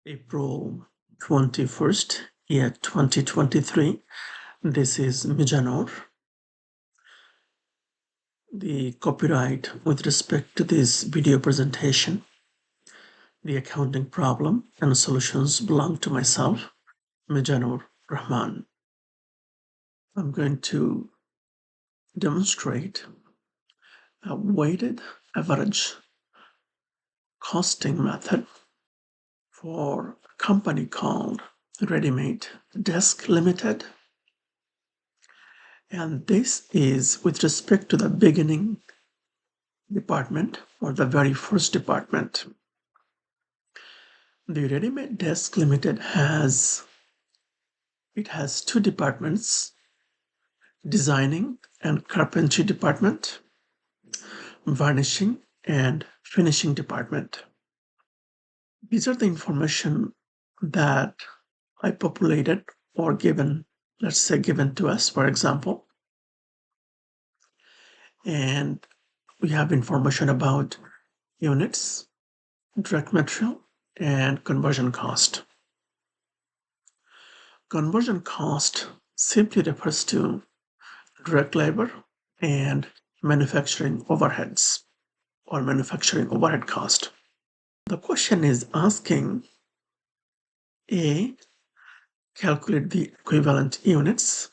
April 21st, year 2023. This is Mijanor. The copyright with respect to this video presentation, the accounting problem and solutions belong to myself, Mijanor Rahman. I'm going to demonstrate a weighted average costing method for a company called Ready-Made Desk Limited. And this is with respect to the beginning department or the very first department. The Ready-Made Desk Limited has two departments, designing and carpentry department, varnishing and finishing department. These are the information that I populated or given, let's say given to us, for example. And we have information about units, direct material, and conversion cost. Conversion cost simply refers to direct labor and manufacturing overheads or manufacturing overhead cost. The question is asking A, calculate the equivalent units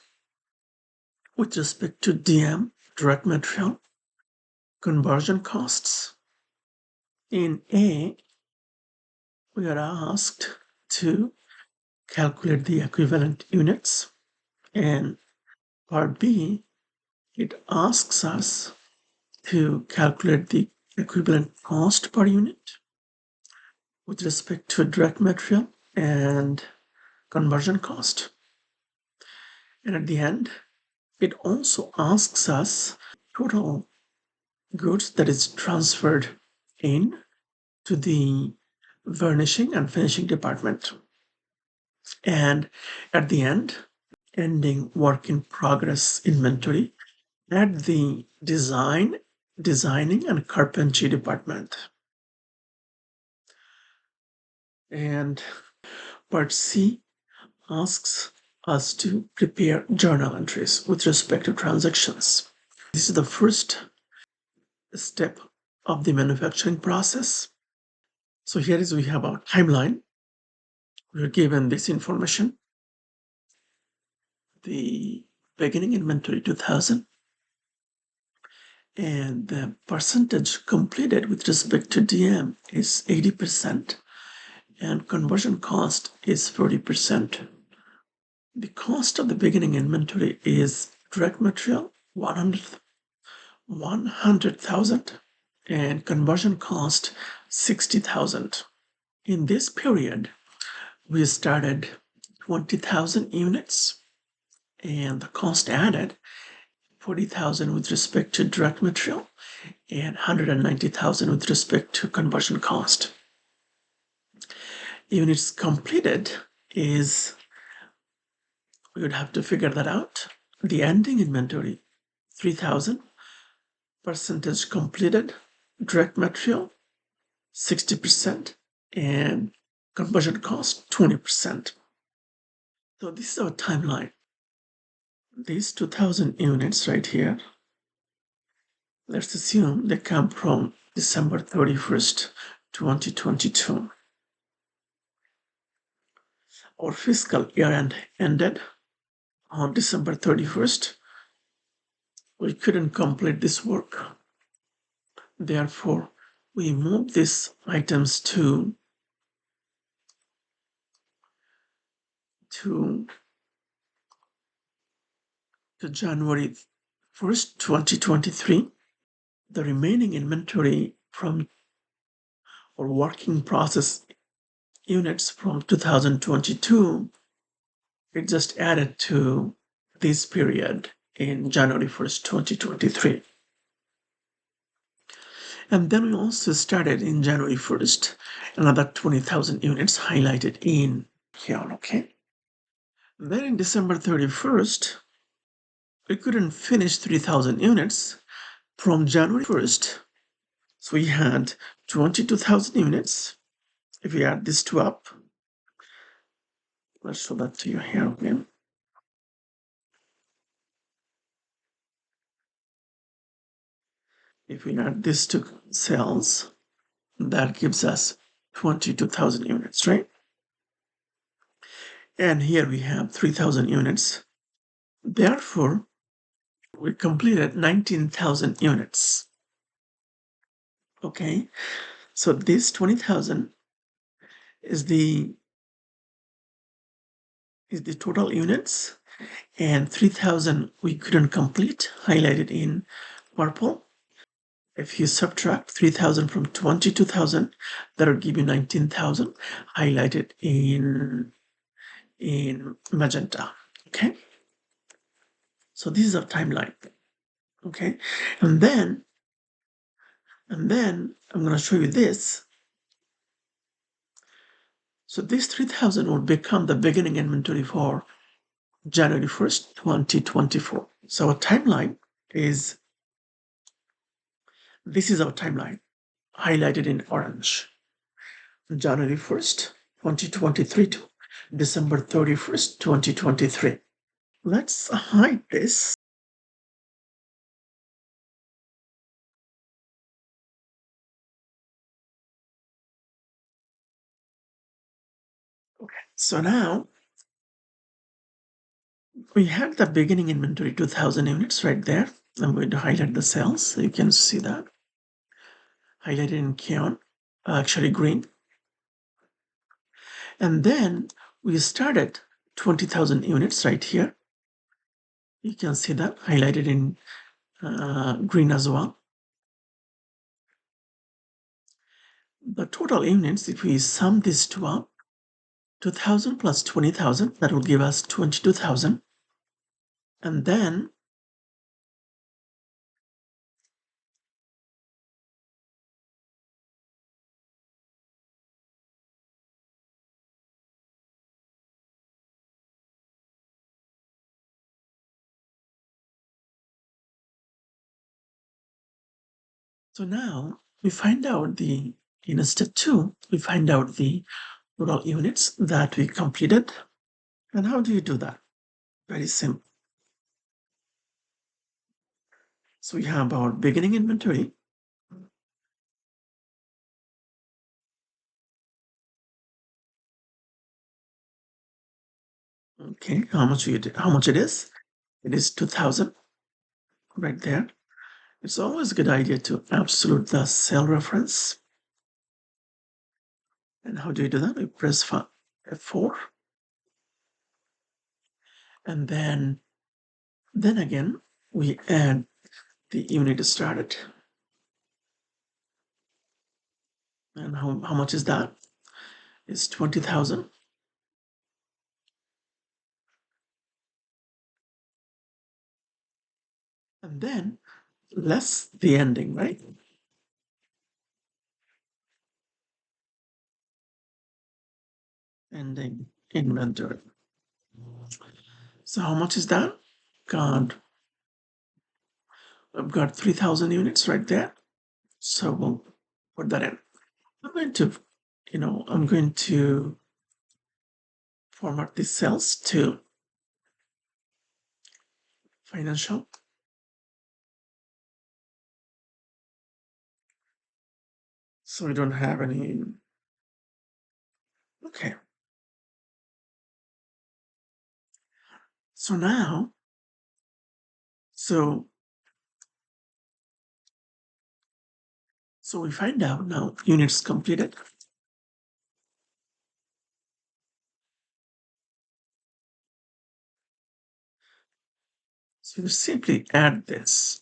with respect to DM, direct material, conversion costs. In A, we are asked to calculate the equivalent units, and part B, it asks us to calculate the equivalent cost per unit with respect to direct material and conversion cost. And at the end, it also asks us total goods that is transferred in to the varnishing and finishing department. And at the end, ending work in progress inventory at the designing and carpentry department. And part C asks us to prepare journal entries with respect to transactions. This is the first step of the manufacturing process. So here we have our timeline. We're given this information. The beginning inventory 2000 and the percentage completed with respect to DM is 80% and conversion cost is 40%. The cost of the beginning inventory is direct material 100,000 and conversion cost 60,000. In this period, we started 20,000 units and the cost added 40,000 with respect to direct material and 190,000 with respect to conversion cost. Units completed is, we would have to figure that out. The ending inventory 3,000, percentage completed, direct material 60% and conversion cost 20%. So this is our timeline. These 2,000 units right here, let's assume they come from December 31st, 2022. Our fiscal year ended on December 31st. We couldn't complete this work. Therefore, we moved these items to January 1st, 2023. The remaining inventory from or working process units from 2022, it just added to this period in January 1st, 2023. And then we also started in January 1st, another 20,000 units highlighted in here, okay? Then in December 31st, we couldn't finish 3,000 units from January 1st. So we had 22,000 units. If we add these two up, Let's show that to you here again. If we add these two cells, that gives us 22,000 units, right? And here we have 3,000 units. Therefore, we completed 19,000 units. Okay, so this 20,000 is the total units, and 3,000 we couldn't complete, highlighted in purple. If you subtract 3,000 from 22,000, that will give you 19,000, highlighted in magenta. Okay, so this is our timeline. Okay, and then I'm going to show you this. So this 3,000 will become the beginning inventory for January 1st, 2024. So our timeline is, this is our timeline, highlighted in orange. January 1st, 2023 to December 31st, 2023. Let's hide this. Okay, so now we had the beginning inventory 2,000 units right there. I'm going to highlight the cells so you can see that. Highlighted in cyan, actually green. And then we started 20,000 units right here. You can see that highlighted in green as well. The total units, if we sum these two up, 2,000 plus 20,000, that will give us 22,000. And then so now we find out in step 2, we find out the total units that we completed. And how do you do that? Very simple. So we have our beginning inventory. Okay, how much it is? It is 2,000 right there. It's always a good idea to absolute the cell reference. And how do you do that? We press F4. And then again, we add the unit started. And how much is that? It's 20,000. And then less the ending, right? Ending inventory. So how much is that? I've got 3,000 units right there. So we'll put that in. I'm going to format these cells to financial. So we don't have any. Okay. So now, so we find out now units completed. So you simply add this.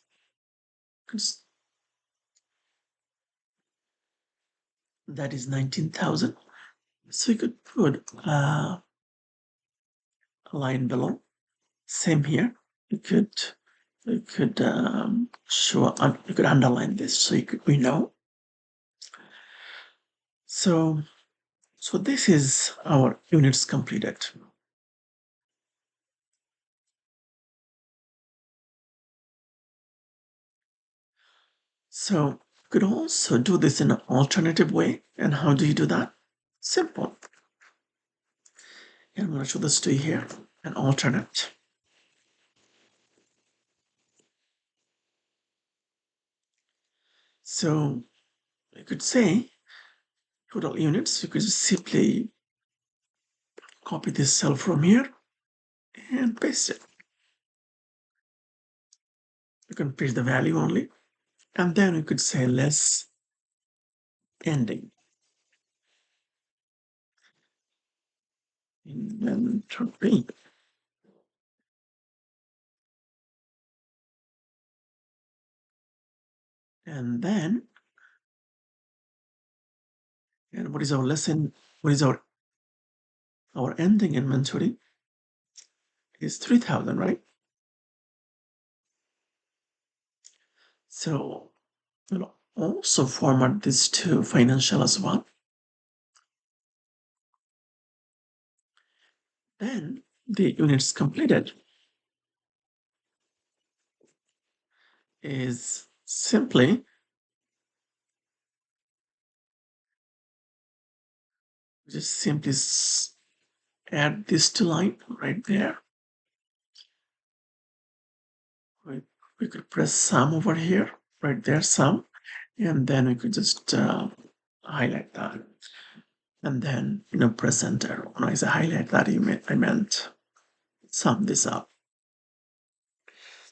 That is 19,000. So you could put a line below. Same here. You could show, you could underline this so we know. So this is our units completed. So you could also do this in an alternative way. And how do you do that? Simple. And I'm going to show this to you here, an alternate. So you could say total units. You could just simply copy this cell from here and paste it. You can paste the value only. And then you could say less ending. Inventory. And then, and what is our lesson? What is our ending inventory? Is 3,000, right? So we'll also format this to financial as well. Then the units completed is simply add this to line right there. We could press sum over here, right there, sum, and then we could just highlight that. And then, press enter. When I say highlight that, I meant sum this up.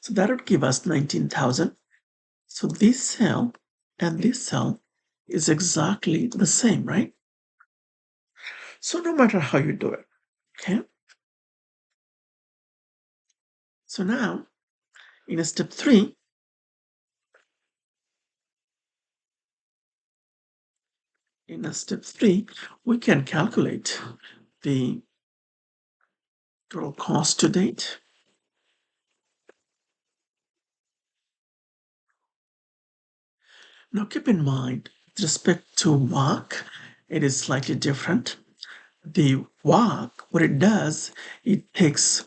So that would give us 19,000. So this cell and this cell is exactly the same, right? So no matter how you do it, okay? So now, in step 3, we can calculate the total cost to date. Now keep in mind, with respect to WAC, it is slightly different. The WAC, what it does, it takes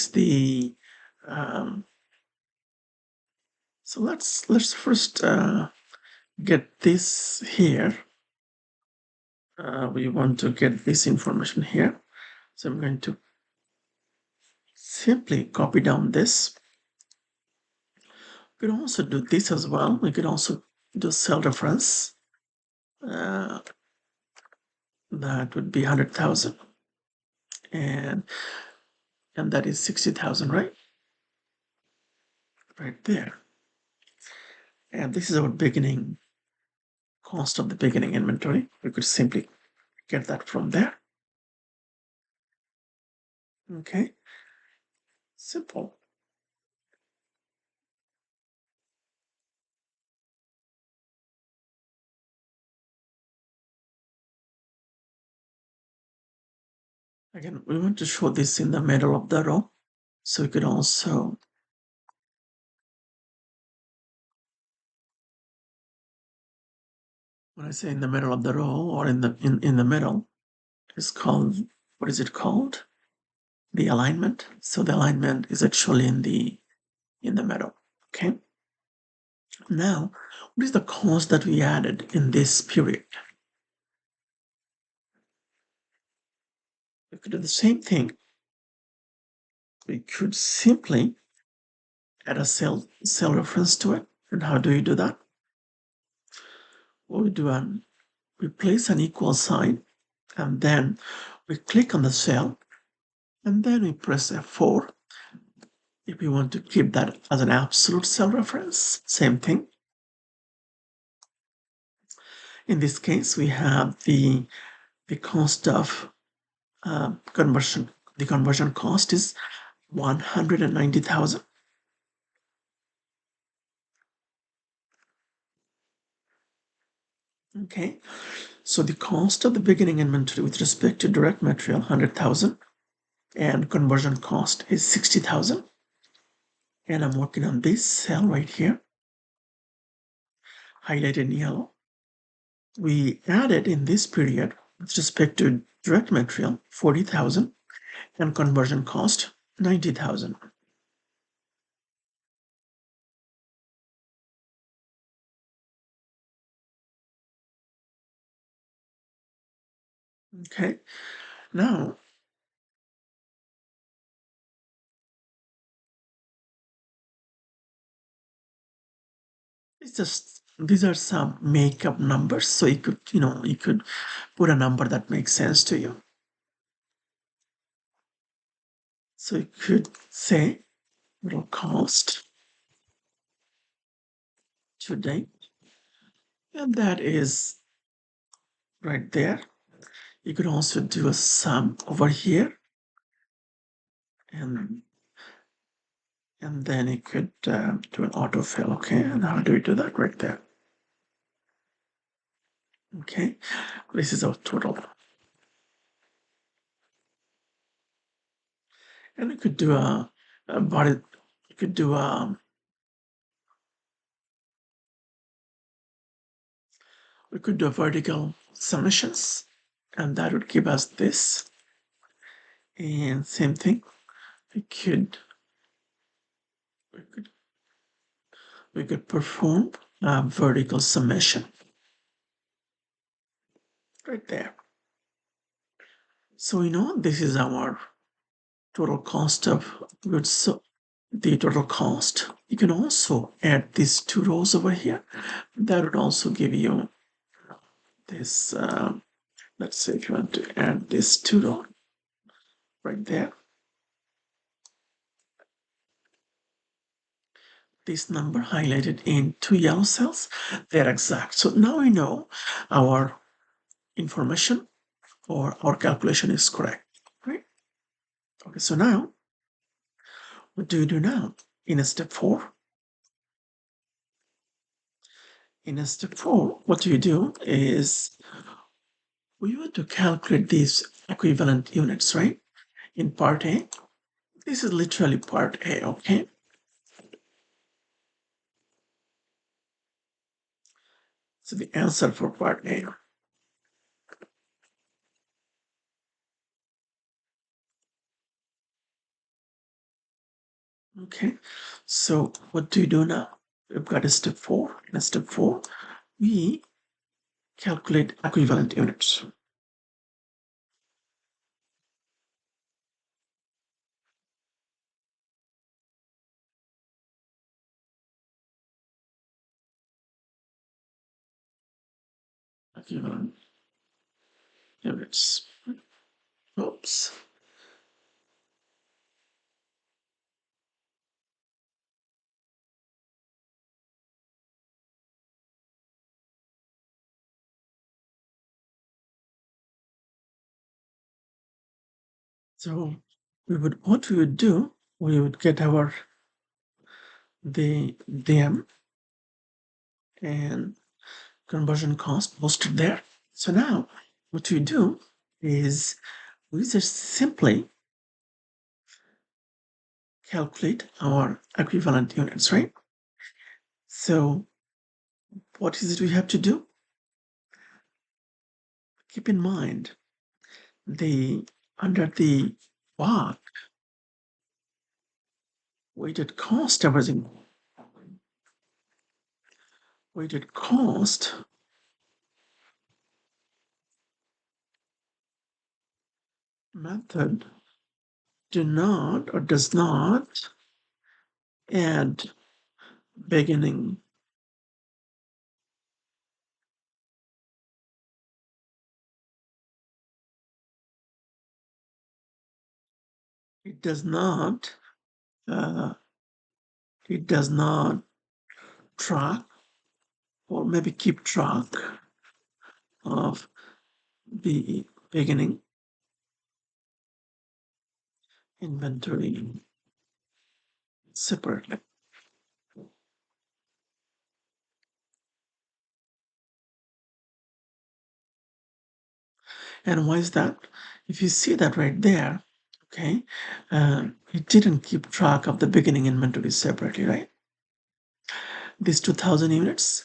the so let's first get this here. We want to get this information here. So I'm going to simply copy down this. We could also do this as well. We could also do cell reference. That would be 100,000. And that is 60,000, right? Right there. And this is our beginning cost of the beginning inventory. We could simply get that from there. Okay, simple. Again, we want to show this in the middle of the row. So we could also when I say in the middle of the row or in the middle, it's called, what is it called? The alignment. So the alignment is actually in the middle. Okay. Now, what is the cost that we added in this period? We could do the same thing. We could simply add a cell reference to it. And how do you do that? What we do, we place an equal sign, and then we click on the cell, and then we press F4 if we want to keep that as an absolute cell reference. Same thing. In this case, we have the cost of conversion. The conversion cost is 190,000. Okay, so the cost of the beginning inventory with respect to direct material 100,000 and conversion cost is 60,000. And I'm working on this cell right here, highlighted in yellow. We added in this period with respect to direct material 40,000 and conversion cost 90,000. Okay, now it's just these are some makeup numbers, so you could put a number that makes sense to you. So you could say total cost today, and that is right there. You could also do a sum over here, and then you could do an autofill. Okay, and how do we do that? Right there. Okay, this is our total, and we could do a body. You could do we could do a vertical summations, and that would give us this. And same thing, we could we could we could perform a vertical summation right there. So this is our total cost of goods. So the total cost. You can also add these two rows over here. That would also give you this. Let's say if you want to add this two row right there, this number highlighted in two yellow cells, they're exact. So now we know our information or our calculation is correct, right? Okay, so now what do you do now? In step 4, what you do is we want to calculate these equivalent units, right? In part A, this is literally part A, okay? So the answer for part A. Okay, so what do you do now? We've got a step 4. In step 4, we calculate equivalent units. Equivalent units. Oops. So what we would do, we would get the DM and conversion cost posted there. So now what we do is we just simply calculate our equivalent units, right? So what is it we have to do? Keep in mind the under the WAC, weighted cost averaging, weighted cost method do not or does not add beginning. It does not uh, it does not track or maybe keep track of the beginning inventory separately. And why is that? If you see that right there, okay, it didn't keep track of the beginning inventory separately, right? This 2000 units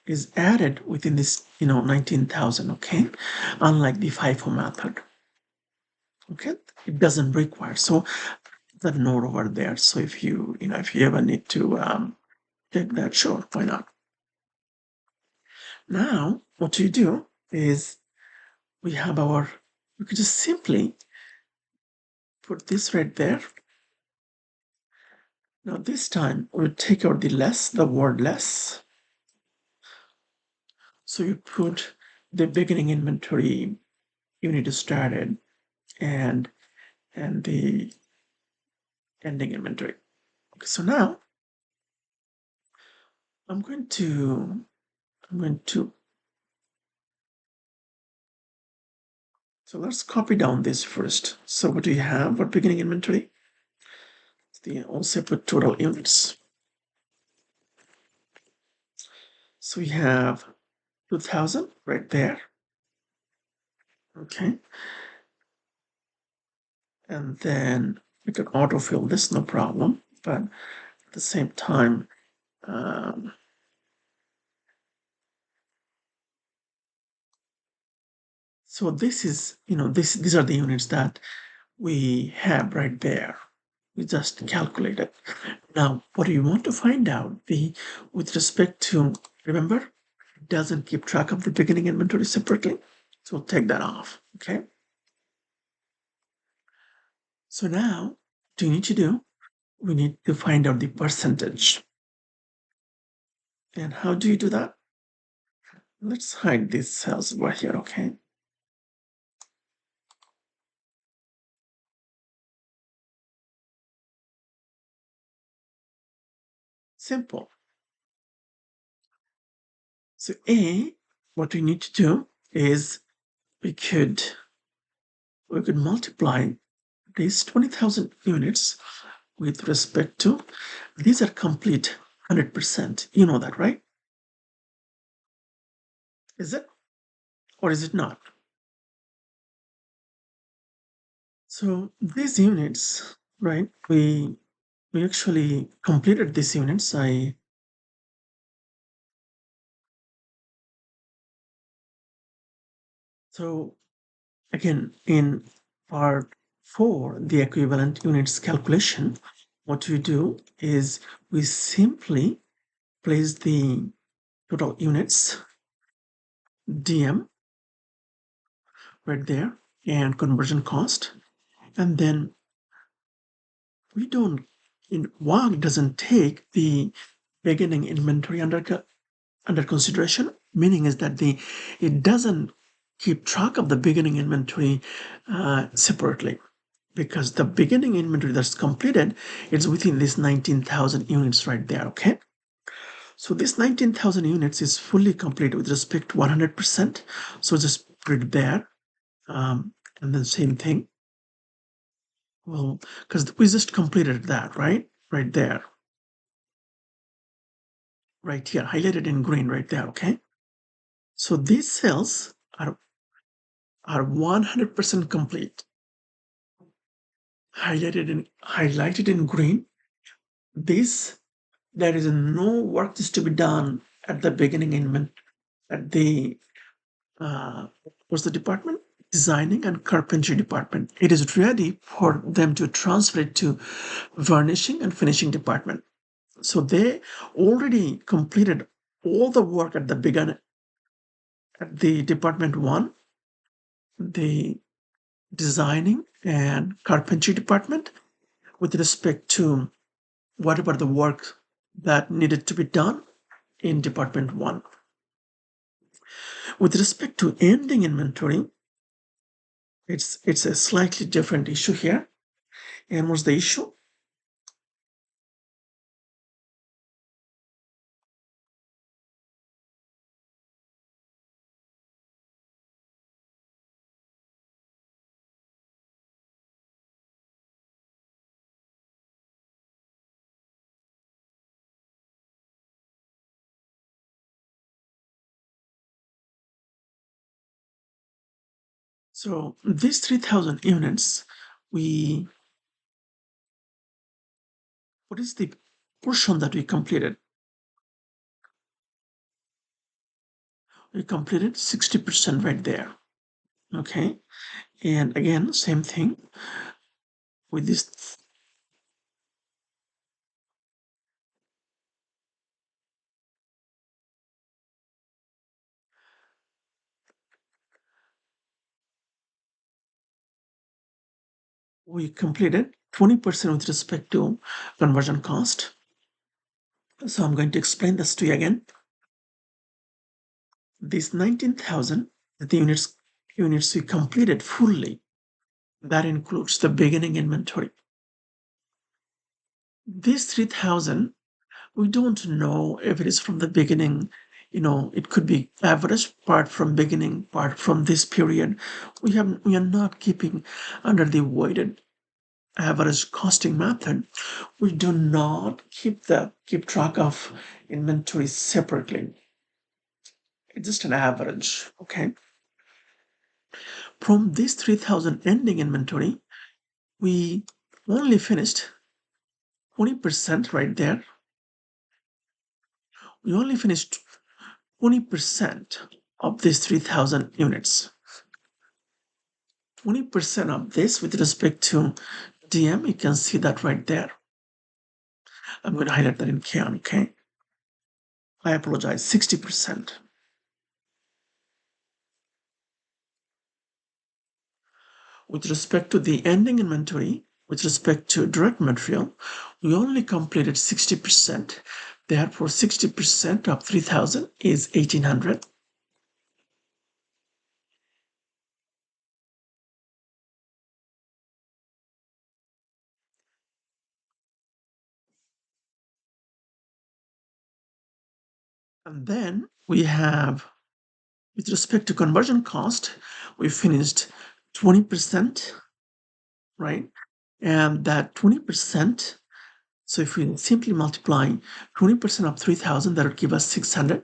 is added within this 19,000, okay, unlike the FIFO method. Okay, it doesn't require. So that note over there. So if you ever need to take that, sure, why not? Now what you do is we have we could just simply put this right there. Now this time we'll take out the word less. So you put the beginning inventory unit started and the ending inventory. Okay, so now I'm going to so let's copy down this first. So what do you have for beginning inventory? Also put total units. So we have 2000 right there. Okay. And then we can autofill this, no problem. But at the same time, um, so this is, these are the units that we have right there. We just calculate it. Now, what do you want to find out? With respect to, remember, it doesn't keep track of the beginning inventory separately. So we'll take that off, okay? So now, what do you need to do? We need to find out the percentage. And how do you do that? Let's hide these cells right here, okay? Simple. So what we need to do is we could multiply these 20,000 units with respect to, these are complete 100%. You know that, right? Is it? Or is it not? So these units, right? We actually completed these units. So again, in part 4, the equivalent units calculation, what we do is we simply place the total units DM right there and conversion cost, and then we don't in WAC doesn't take the beginning inventory under consideration, meaning is that it doesn't keep track of the beginning inventory separately, because the beginning inventory that's completed is within this 19,000 units right there, okay? So this 19,000 units is fully complete with respect to 100%. So just put it there. And then same thing. Well, because we just completed that, right? Right there. Right here, highlighted in green right there, okay? So these cells are 100% complete. Highlighted in green. This, there is no work is to be done at the beginning at the what's the department? Designing and carpentry department. It is ready for them to transfer it to varnishing and finishing department. So they already completed all the work at the beginning at the department 1, the designing and carpentry department, with respect to whatever the work that needed to be done in department 1. With respect to ending inventory, it's a slightly different issue here. And what's the issue? So these 3,000 units, what is the portion that we completed? We completed 60% right there. Okay. And again, same thing with this. we completed 20% with respect to conversion cost. So I'm going to explain this to you again. These 19,000, the units we completed fully, that includes the beginning inventory. This 3,000, we don't know if it is from the beginning. It could be average part from beginning, part from this period. We are not keeping under the weighted average costing method. We do not keep track of inventory separately. It's just an average, okay? From this 3,000 ending inventory, we only finished 20% right there. We only finished 20% of these 3,000 units. 20% of this with respect to DM, you can see that right there. I'm going to highlight that in Can, okay? I apologize, 60%. With respect to the ending inventory, with respect to direct material, we only completed 60%. Therefore, 60% of 3,000 is 1,800. And then we have, with respect to conversion cost, we finished 20%, right? And that 20%, so if we simply multiply 20% of 3,000, that would give us 600.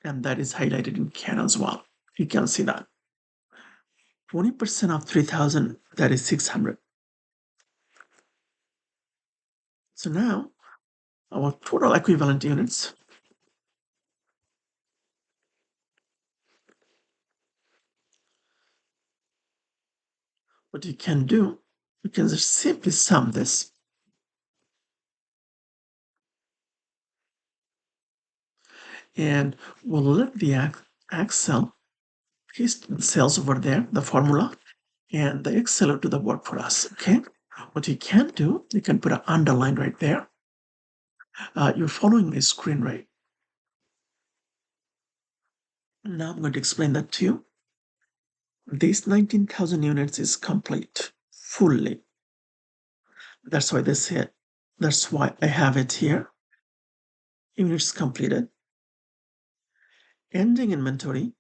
And that is highlighted in Can as well. You can see that. 20% of 3,000, that is 600. So now our total equivalent units, what you can do, you can just simply sum this. And we'll let the Excel paste the cells over there, the formula, and the Excel will do the work for us, okay? What you can do, you can put an underline right there. You're following my screen, right? Now I'm going to explain that to you. This 19,000 units is complete, fully. That's why they say, that's why I have it here. Units completed. Ending inventory.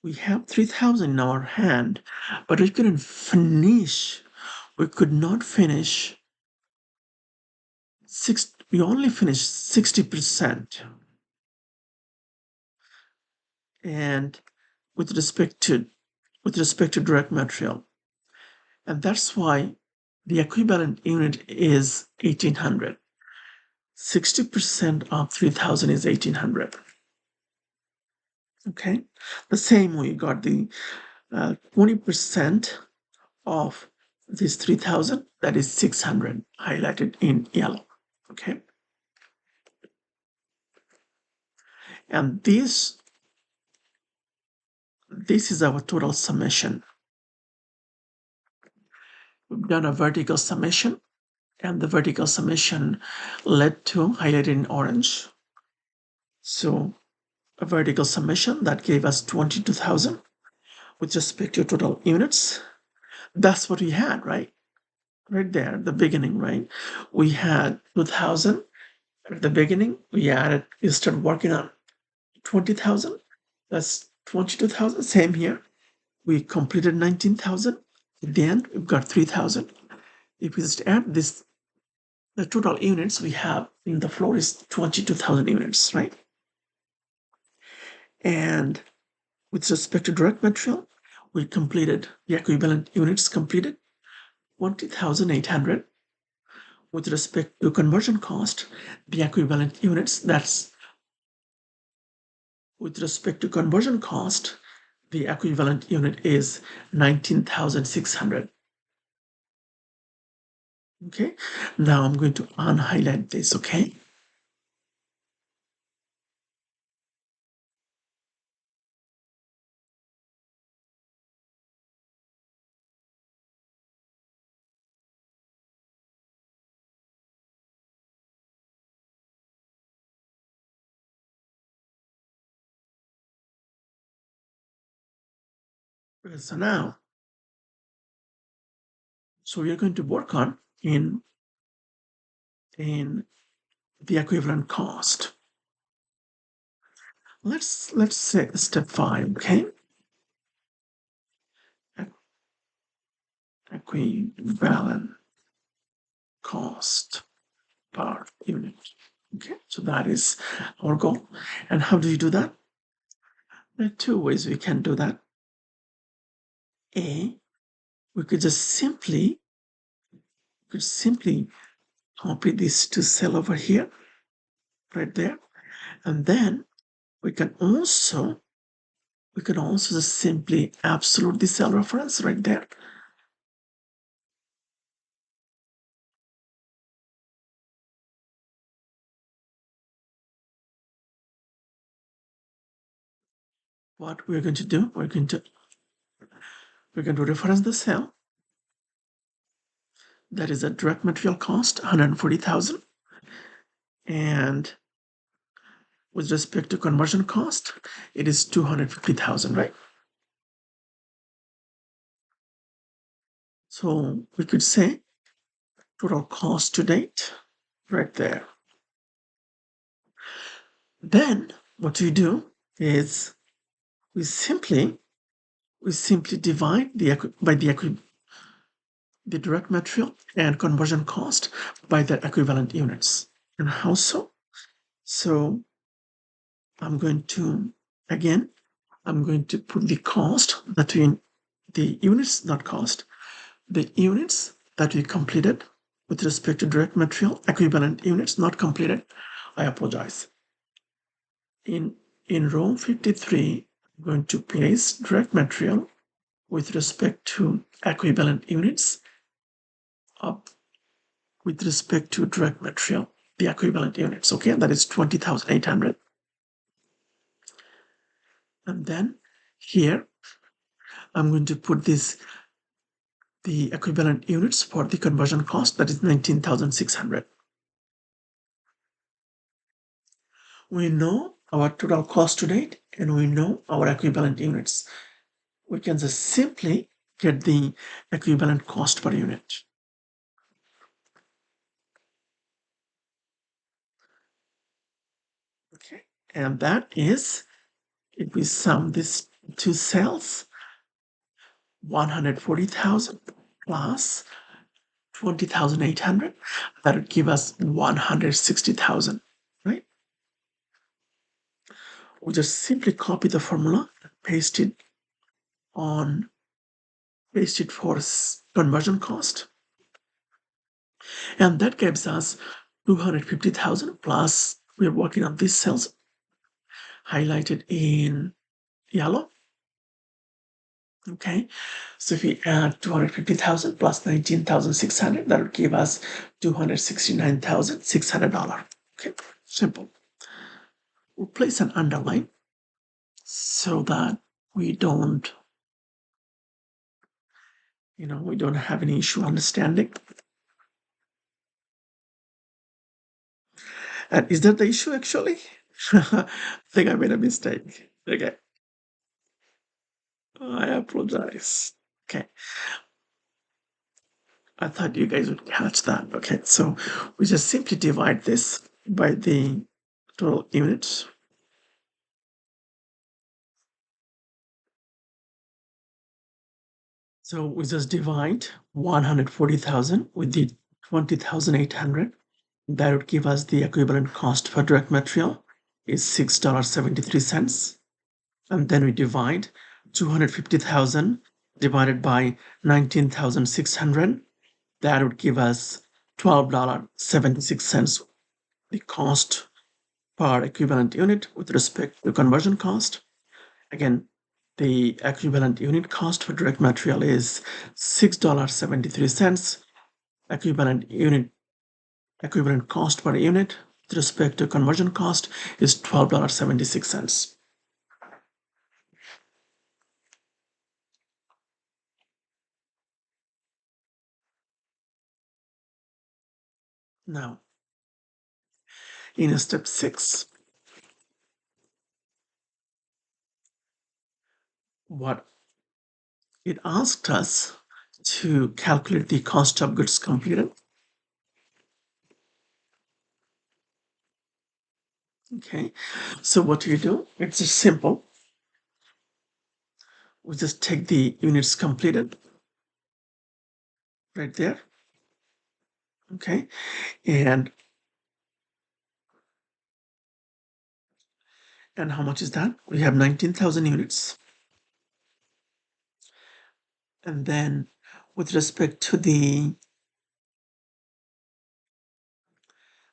We have 3,000 in our hand, but we couldn't finish. We could not finish. We only finished 60%. And with respect to direct material. And that's why the equivalent unit is 1,800. 60% of 3,000 is 1,800. Okay, the same way you got the 20% of this 3,000, that is 600, highlighted in yellow. Okay, and this is our total summation. We've done a vertical summation, and the vertical summation led to highlighted in orange. So a vertical summation that gave us 22,000 with respect to total units. That's what we had, right? Right there at the beginning, right? We had 2,000 at the beginning. We started working on 20,000. That's 22,000. Same here. We completed 19,000. At the end, we've got 3,000. If we just add this, the total units we have in the floor is 22,000 units, right? And with respect to direct material, we completed the equivalent units completed 20,800. With respect to conversion cost, the equivalent units, that's with respect to conversion cost, the equivalent unit is 19,600. Okay, now I'm going to unhighlight this, okay? So now, so we are going to work on in the equivalent cost. Let's say step 5, okay? Equivalent cost per unit. Okay, so that is our goal. And how do you do that? There are two ways we can do that. A, we could just simply copy this to cell over here, right there, and then we can also just simply absolute the cell reference right there. What we're going to do, we're going to reference the cell. That is a direct material cost, 140,000. And with respect to conversion cost, it is 250,000, right? So we could say total cost to date, right there. Then what we do is we simply divide the direct material and conversion cost by their equivalent units. And how so? So I'm going to put the cost that the units, not cost, the units that we completed with respect to direct material, equivalent units not completed. I apologize. In row 53, I'm going to place direct material with respect to equivalent units up with respect to direct material, the equivalent units, okay? That is 20,800. And then here, I'm going to put the equivalent units for the conversion cost, that is 19,600. We know our total cost to date and we know our equivalent units. We can just simply get the equivalent cost per unit. Okay, and that is, if we sum these two cells, 140,000 plus 20,800, that would give us 160,000, right? We just simply copy the formula, paste it for conversion cost, and that gives us 250,000 plus, we're working on these cells highlighted in yellow. Okay, so if we add 250,000 plus 19,600, that would give us $269,600. Okay, simple. We'll place an underline so that we don't have any issue understanding. And is that the issue actually? I think I made a mistake. Okay, I apologize. Okay, I thought you guys would catch that. Okay, so we just simply divide this by the total units. So we just divide 140,000 with the 20,800. That would give us the equivalent cost for direct material is $6.73. And then we divide 250,000 divided by 19,600. That would give us $12.76, the cost per equivalent unit with respect to conversion cost. Again, the equivalent unit cost for direct material is $6.73. Equivalent cost per unit with respect to conversion cost is $12.76. Now, in step 6, what It asked us to calculate the cost of goods completed. Okay, so what do you do? It's just simple. We just take the units completed right there. Okay, and how much is that? We have 19,000 units. And then with respect to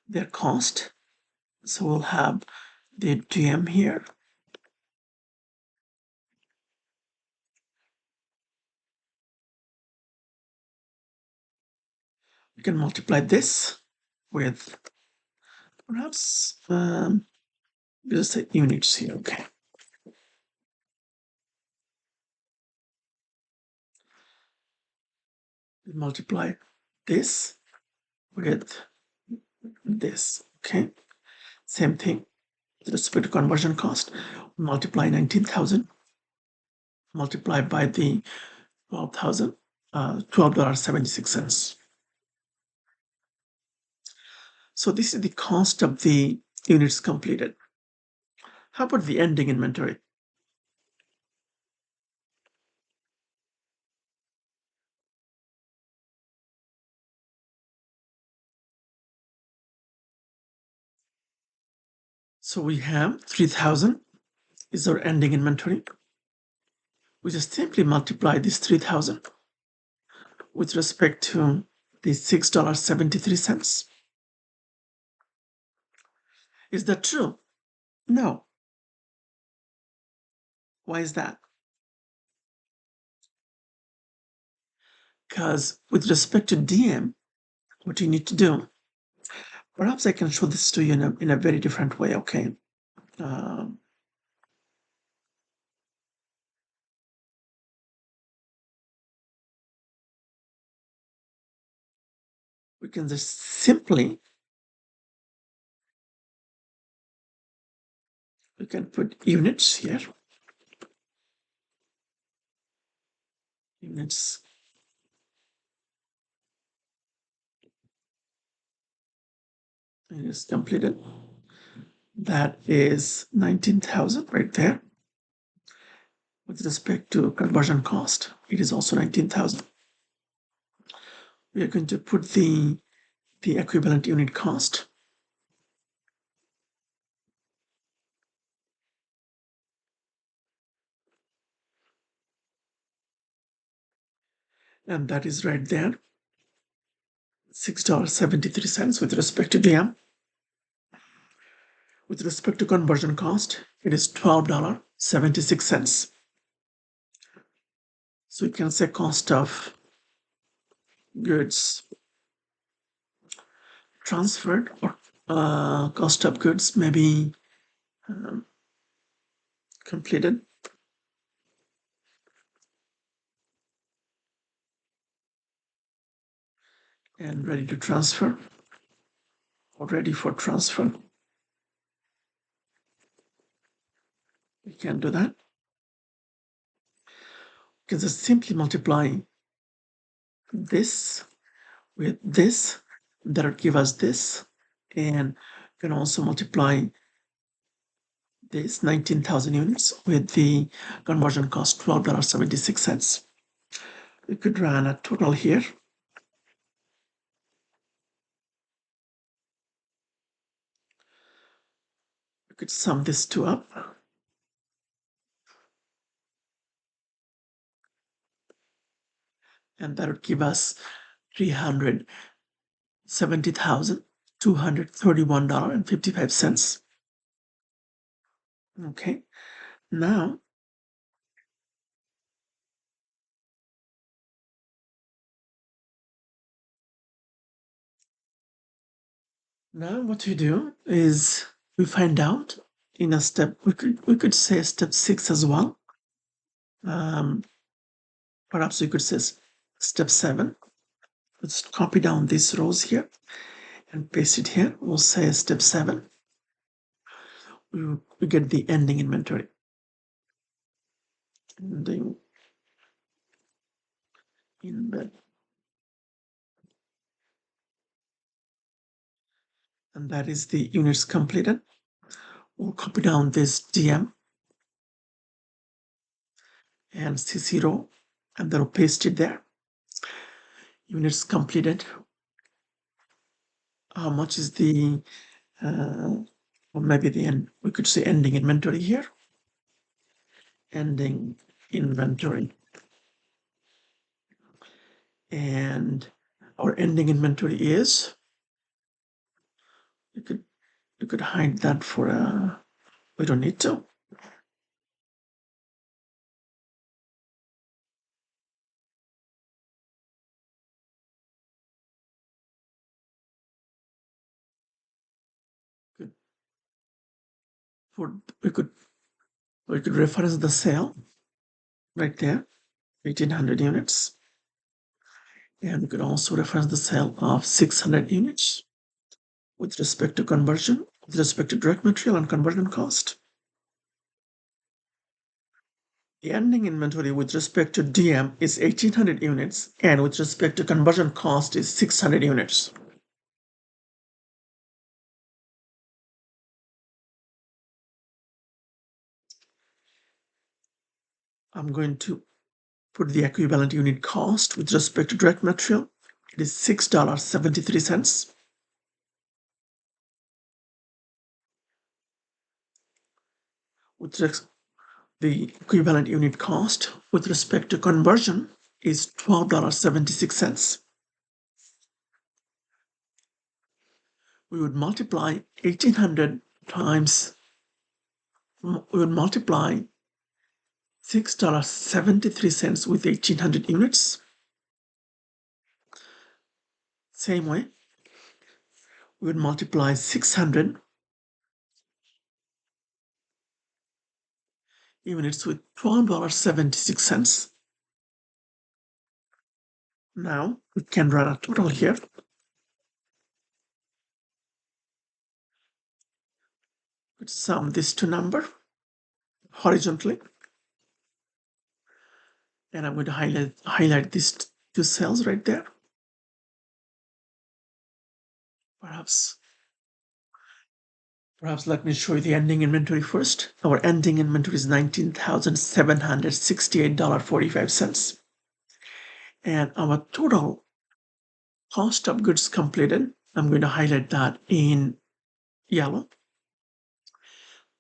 their cost, so we'll have the GM here. We can multiply this with perhaps just say units here. Okay. We multiply this with this. Okay. Same thing with respect to conversion cost. Multiply 19,000 multiplied by the 12,000, $12.76. So this is the cost of the units completed. How about the ending inventory? So we have 3,000 is our ending inventory. We just simply multiply this 3,000 with respect to the $6.73. Is that true? No. Why is that? Because with respect to DM, what you need to do, perhaps I can show this to you in a very different way, okay? Um, we can just simply, we can put units here. Units. Units completed. That is 19,000 right there. With respect to conversion cost, it is also 19,000. We are going to put the equivalent unit cost. And that is right there, $6.73 with respect to DM. With respect to conversion cost, it is $12.76. So you can say cost of goods transferred or cost of goods maybe completed. And ready to transfer or ready for transfer. We can do that. We can just simply multiply this with this, that will give us this, and you can also multiply this 19,000 units with the conversion cost $12.76. We could run a total here. We could sum this two up. And that would give us $370,231.55. Okay, now what we do is we find out in a step, we could say step 6 as well. Perhaps we could say step 7. Let's copy down these rows here and paste it here. We'll say step 7. We get the ending inventory. Ending embed. And that is the units completed. We'll copy down this DM and C0, and then we'll paste it there. Units completed. How much is the, or maybe the end, we could say ending inventory here. Ending inventory. And our ending inventory is, you could hide that for we don't need to. Good. We could reference the sale right there, 1800 units. And we could also reference the sale of 600 units with respect to conversion, with respect to direct material and conversion cost. The ending inventory with respect to DM is 1800 units, and with respect to conversion cost is 600 units. I'm going to put the equivalent unit cost with respect to direct material. It is $6.73. With the equivalent unit cost with respect to conversion is $12.76. We would multiply 1800 times, we would multiply $6.73 with 1800 units. Same way, we would multiply 600 units with $12.76. Now we can run a total here. Let's sum this to number horizontally. And I'm going to highlight these two cells right there. Perhaps let me show you the ending inventory first. Our ending inventory is $19,768.45. And our total cost of goods completed, I'm going to highlight that in yellow.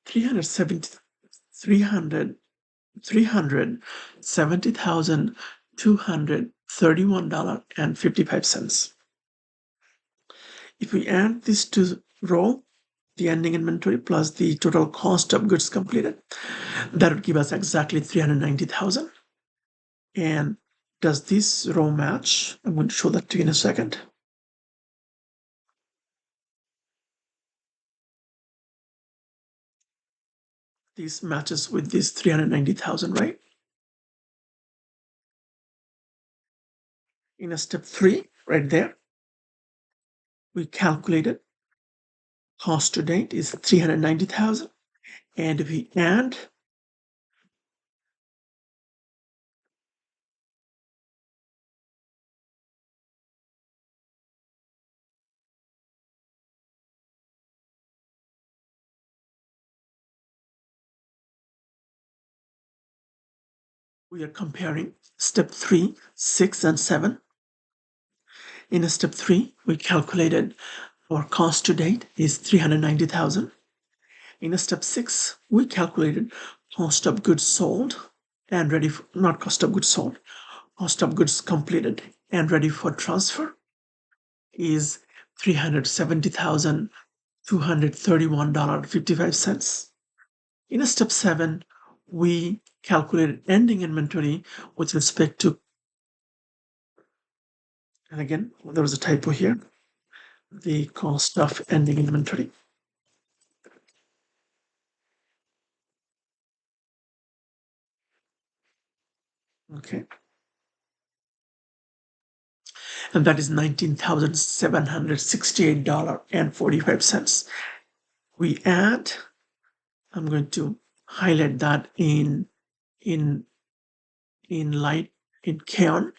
$370,231.55. If we add this to row, the ending inventory plus the total cost of goods completed, that would give us exactly 390,000. And does this row match? I'm going to show that to you in a second. This matches with this 390,000, right? In a step 3, right there, we calculated cost to date is 390,000. And if we add we are comparing step 3, 6, and 7. In a step 3, we calculated our cost to date is 390,000. In a step 6, we calculated cost of goods sold and ready for, not cost of goods sold, cost of goods completed and ready for transfer is $370,231.55. In a step 7, we calculated ending inventory with respect to, and again, there was a typo here, the cost of ending inventory. Okay. And that is $19,768.45. We add, I'm going to highlight that in light, in Kaon.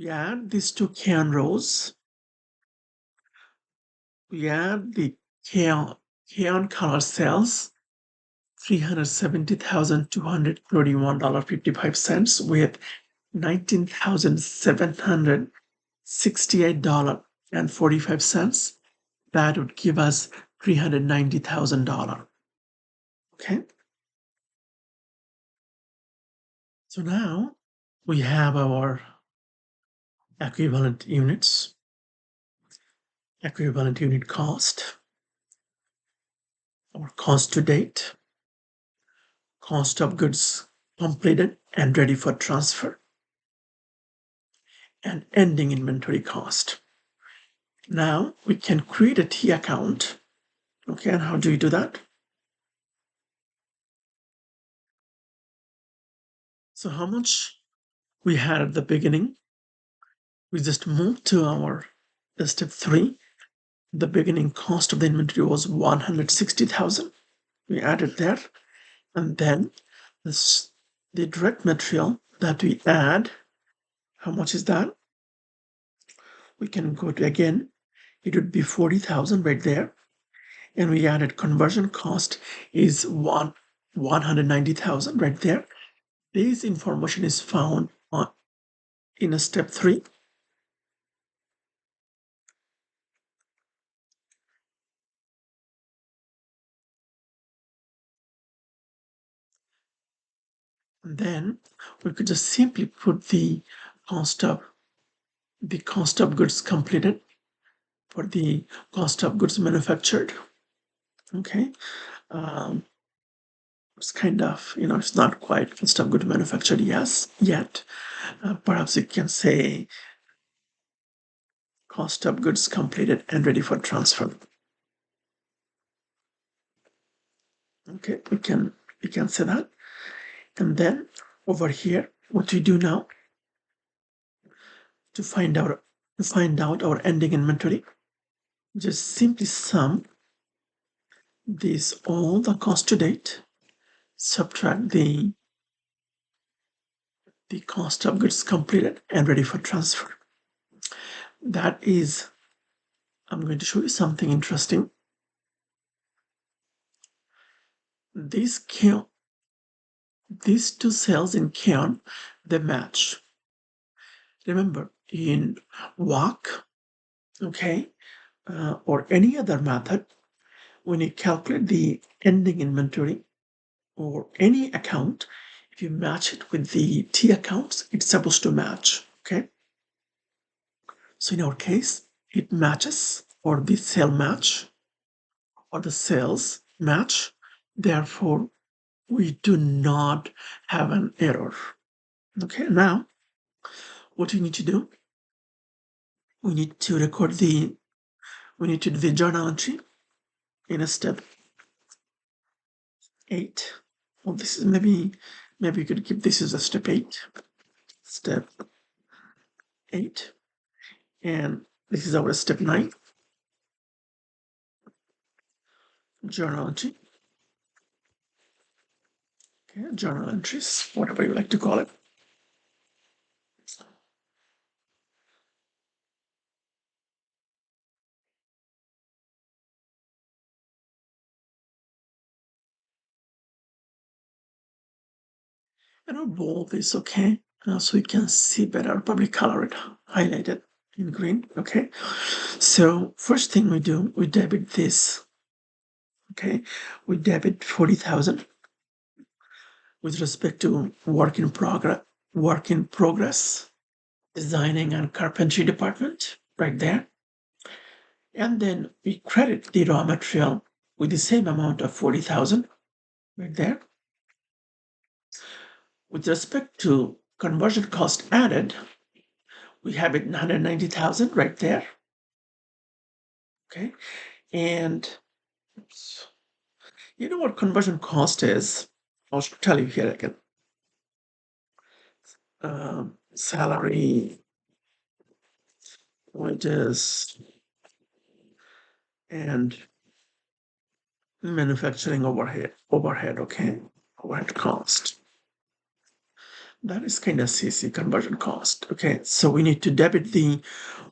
We add these two can rows. We add the can color cells, $370,231.55 with $19,768.45. That would give us $390,000. Okay. So now we have our equivalent units, equivalent unit cost, our cost to date, cost of goods completed and ready for transfer, and ending inventory cost. Now we can create a T account. Okay, and how do we do that? So how much we had at the beginning, we just moved to our step 3. The beginning cost of the inventory was 160,000. We added that, and then this, the direct material that we add, how much is that? We can go to again, it would be 40,000 right there. And we added conversion cost is 190,000 right there. This information is found in a step 3. And then we could just simply put the cost of goods completed for the cost of goods manufactured. Okay. It's kind of, it's not quite cost of goods manufactured, yes, yet. Perhaps you can say cost of goods completed and ready for transfer. Okay, we can say that. And then over here, what we do now to find out our ending inventory, just simply sum all the cost to date, subtract the cost of goods completed and ready for transfer. That is, I'm going to show you something interesting. These two cells in Kion, they match. Remember, in WAC, okay, or any other method, when you calculate the ending inventory or any account, if you match it with the T accounts, it's supposed to match, okay? So in our case, it matches, or the cell match, or the cells match. Therefore, we do not have an error. Okay, now what we need to do, we need to record the, we need to do the journal entry in a step 8. Well, this is maybe you could keep this as a step 8. Step 8. And this is our step 9. Journal entry. Okay, journal entries, whatever you like to call it. And our bold is okay. So you can see better. I'll probably color it, highlight it in green. Okay. So first thing we do, we debit this. Okay. We debit 40,000 with respect to work in progress, designing and carpentry department right there. And then we credit the raw material with the same amount of 40,000 right there. With respect to conversion cost added, we have it 190,000 right there. Okay. And you know what conversion cost is? I'll tell you here again. Salary, wages, and manufacturing overhead, okay? Overhead cost. That is kind of CC, conversion cost. Okay, so we need to debit the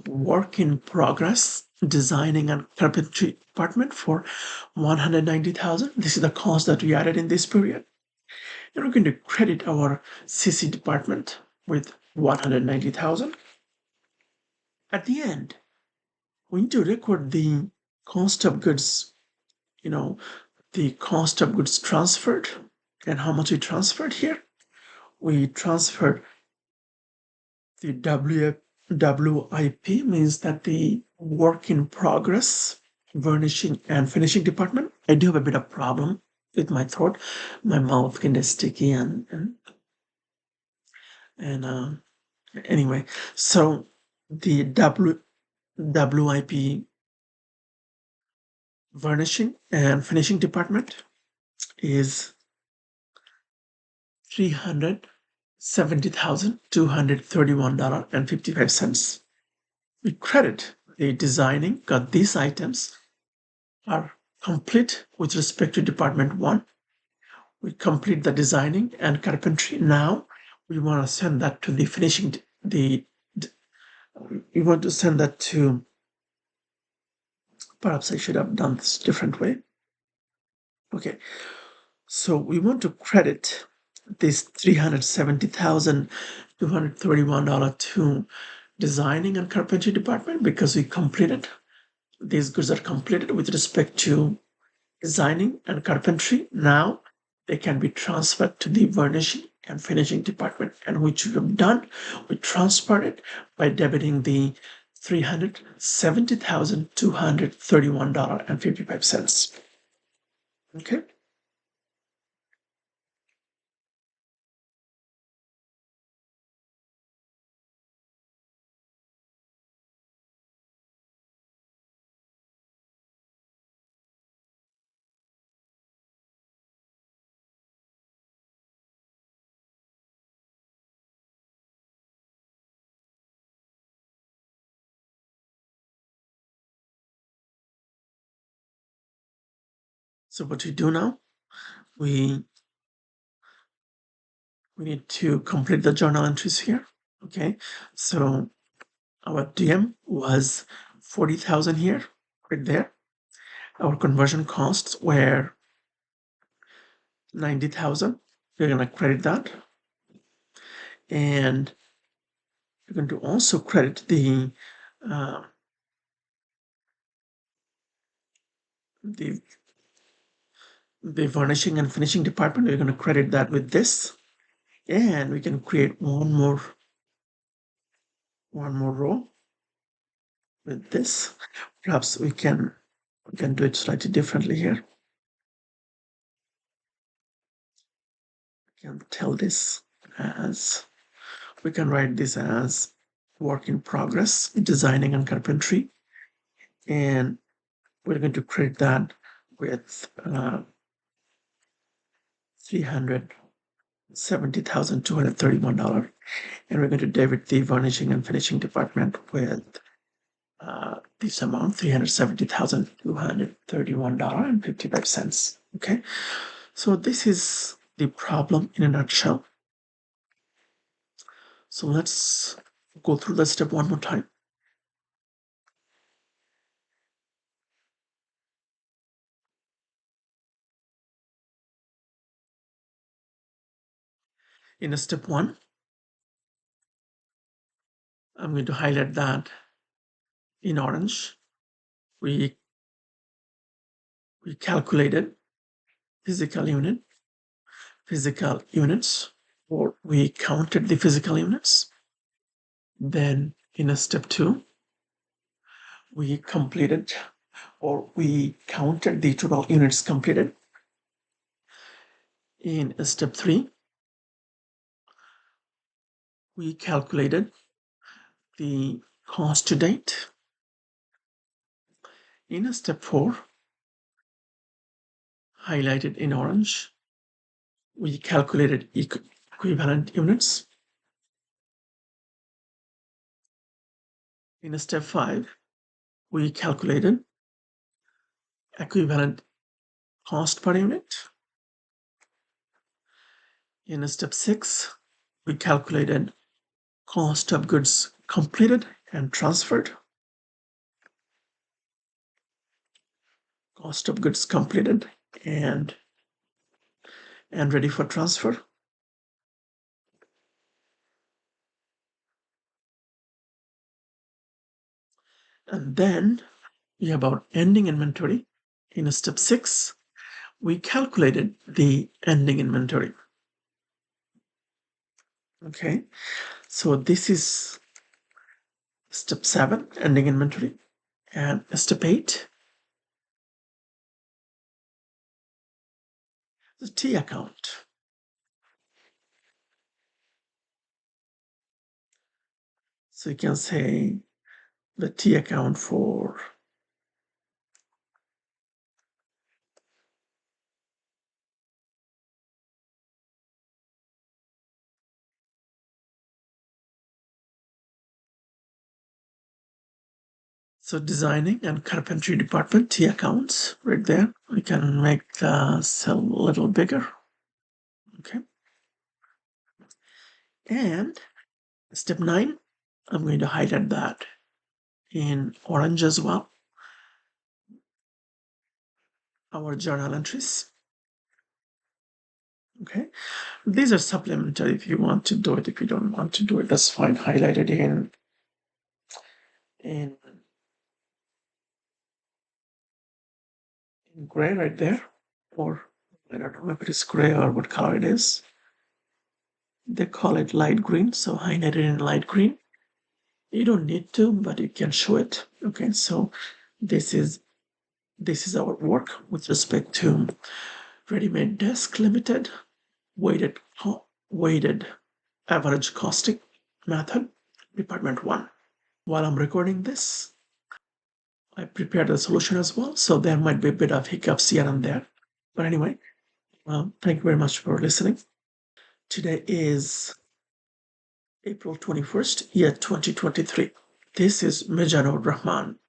work in progress designing and carpentry department for 190,000. This is the cost that we added in this period. And we're going to credit our CC department with 190,000. At the end, we need to record the cost of goods, the cost of goods transferred and how much we transferred here. We transferred the WIP, means that the work in progress, varnishing and finishing department. I do have a bit of problem with my throat. My mouth kind of sticky and anyway. So the WIP, varnishing and finishing department, is $370,231.55. We credit the designing because these items are complete with respect to department 1. We complete the designing and carpentry. Now we want to send that to the finishing. We want to send that to. Perhaps I should have done this different way. Okay, so we want to credit this $370,231 to designing and carpentry department because we completed. These goods are completed with respect to designing and carpentry. Now they can be transferred to the varnishing and finishing department, and which we have done. We transferred it by debiting the $370,231.55. Okay. So what we do now, we need to complete the journal entries here. Okay, so our DM was 40,000 here, right there. Our conversion costs were 90,000. We're going to credit that. And we're going to also credit the the varnishing and finishing department. We're going to credit that with this. And we can create one more row with this. Perhaps we can do it slightly differently here. We can tell this as, we can write this as work in progress, designing and carpentry. And we're going to credit that with $370,231. And we're going to debit the varnishing and finishing department with this amount, $370,231.55. Okay, so this is the problem in a nutshell. So let's go through the step one more time. In step 1, I'm going to highlight that in orange. We calculated physical units, or we counted the physical units. Then in step 2, we completed, or we counted the total units completed. In step 3, we calculated the cost to date. In step 4, highlighted in orange, we calculated equivalent units. In step 5, we calculated equivalent cost per unit. In step 6, we calculated cost of goods completed and transferred. Cost of goods completed and ready for transfer. And then we have our ending inventory. In step 6, we calculated the ending inventory. Okay, so this is step 7, ending inventory. And step 8, the T account. So you can say the T account for designing and carpentry department T accounts right there. We can make the cell a little bigger. Okay. And step 9, I'm going to highlight that in orange as well. Our journal entries. Okay. These are supplementary if you want to do it. If you don't want to do it, that's fine. Highlight it in gray right there. Or I don't know if it is gray or what color it is. They call it light green, so highlight it in light green. You don't need to, but you can show it. Okay, so this is our work with respect to Ready-Made Desk Limited weighted average costing method, department 1. While I'm recording this, I prepared the solution as well, so there might be a bit of hiccups here and there. But anyway, thank you very much for listening. Today is April 21st, year 2023. This is Mijanur Rahman.